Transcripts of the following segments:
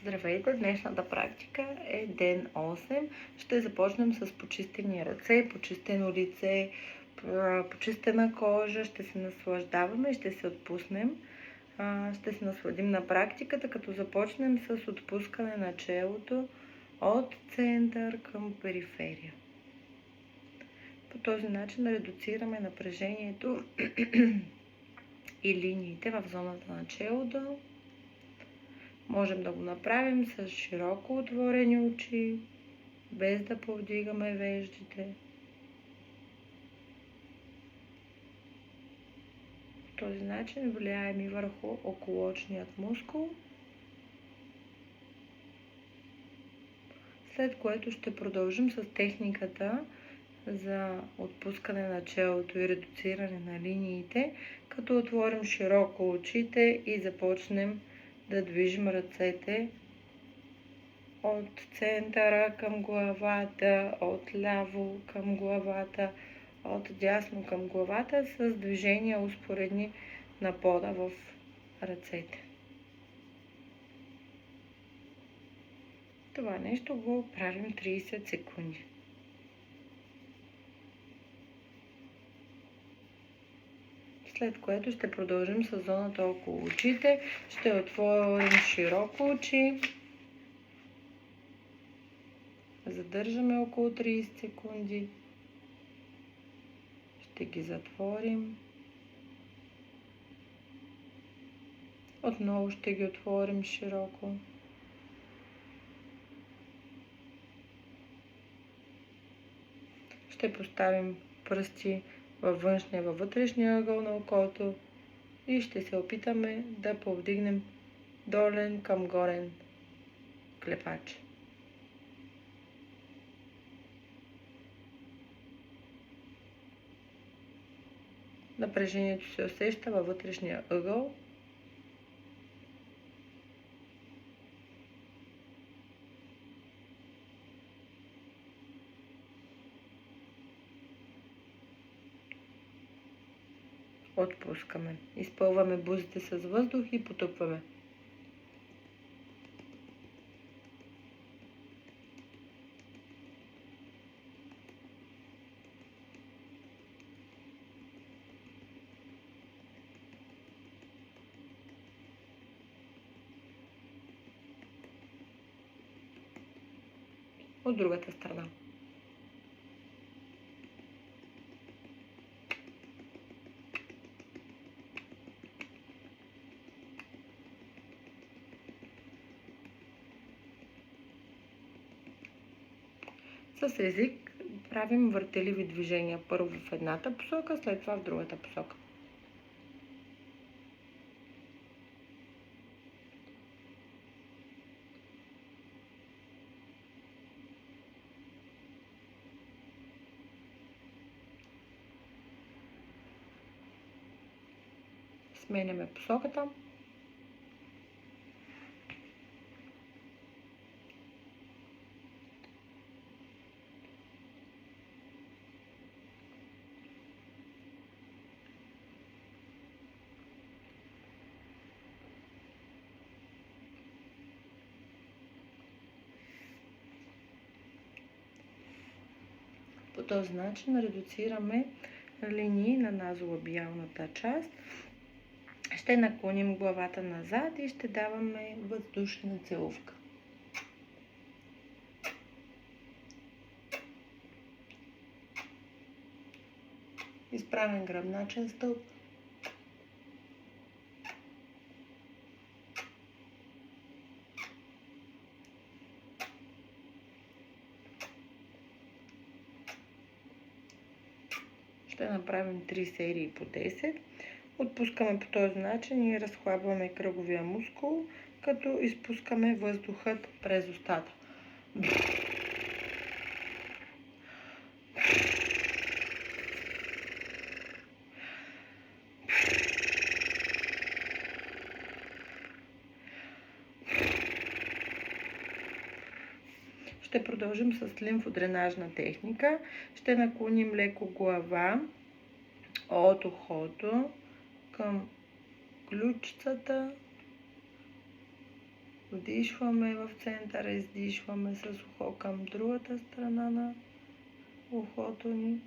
Здравейте! Днешната практика е ден 8. Ще започнем с почистени ръце, почистено лице, почистена кожа. Ще се наслаждаваме и ще се отпуснем. Ще се насладим на практиката, като започнем с отпускане на челото от център към периферия. По този начин редуцираме напрежението и линиите в зоната на челото. Можем да го направим с широко отворени очи, без да повдигаме веждите. По този начин влияем и върху околоочният мускул, след което ще продължим с техниката за отпускане на челото и редуциране на линиите, като отворим широко очите и започнем да движим ръцете от центъра към главата, от ляво към главата, от дясно към главата, с движения успоредни на пода в ръцете. Това нещо го правим 30 секунди. След което ще продължим с зоната около очите. Ще отворим широко очи. Задържаме около 30 секунди. Ще ги затворим. Отново ще ги отворим широко. Ще поставим пръсти във външния, във вътрешния ъгъл на окото и ще се опитаме да повдигнем долен към горен клепач. Напрежението се усеща във вътрешния ъгъл. Отпускаме. Изпълваме бузите с въздух и потупваме. От другата страна. С език правим въртеливи движения. Първо в едната посока, след това в другата посока. Сменяме посоката. По този начин редуцираме линии на назолабиалната част. Ще наклоним главата назад и ще даваме въздушна целувка. Изправен гръбначен стълб. Ще направим 3 серии по 10. Отпускаме по този начин и разхлабваме кръговия мускул, като изпускаме въздухът през устата. Ще продължим с лимфодренажна техника. Ще наклоним леко глава от ухото към ключицата Вдишваме в центъра, издишваме с ухо към другата страна на ухото ни.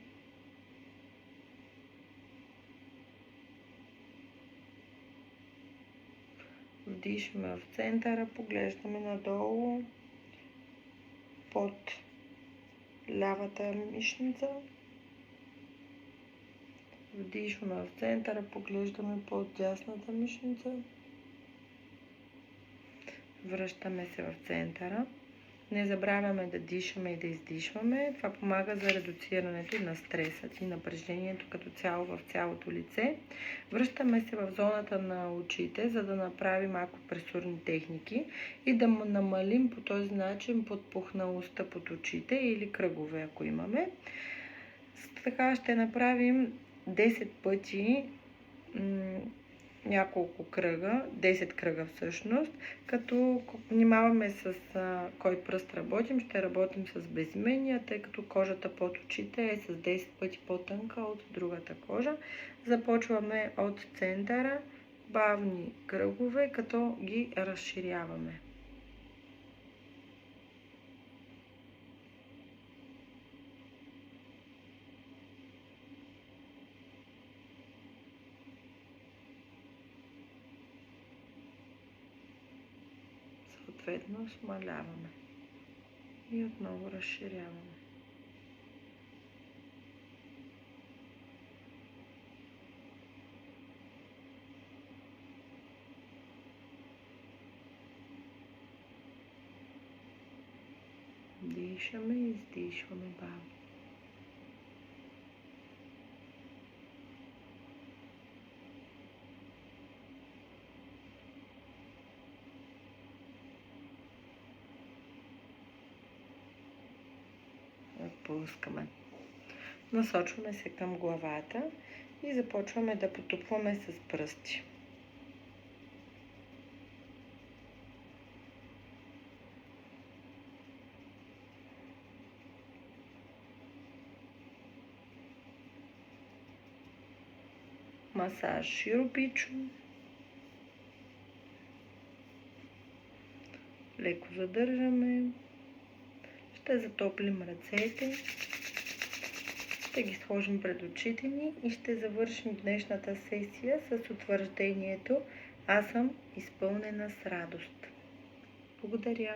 Вдишваме в центъра, поглеждаме надолу под лявата мишница. Вдишваме в центъра, поглеждаме под дясната мишница. Връщаме се в центъра. Не забравяме да дишаме и да издишваме. Това помага за редуцирането на стреса и напрежението като цяло в цялото лице. Връщаме се в зоната на очите, за да направим акупресурни техники и да намалим по този начин подпухналостта под очите или кръгове, ако имаме. Така ще направим 10 пъти няколко кръга, 10 кръга всъщност, като внимаваме с кой пръст работим, ще работим с безименния, тъй като кожата под очите е с 10 пъти по-тънка от другата кожа. Започваме от центъра, бавни кръгове, като ги разширяваме. Съответно смаляваме и отново разширяваме. Дишаме и издишваме бавно. Отпускаме. Насочваме се към главата и започваме да потупваме с пръсти. Масаж широпичо. Леко задържаме. Ще затоплим ръцете. Ще ги сложим пред очите ни и ще завършим днешната сесия с утвърждението: аз съм изпълнена с радост. Благодаря!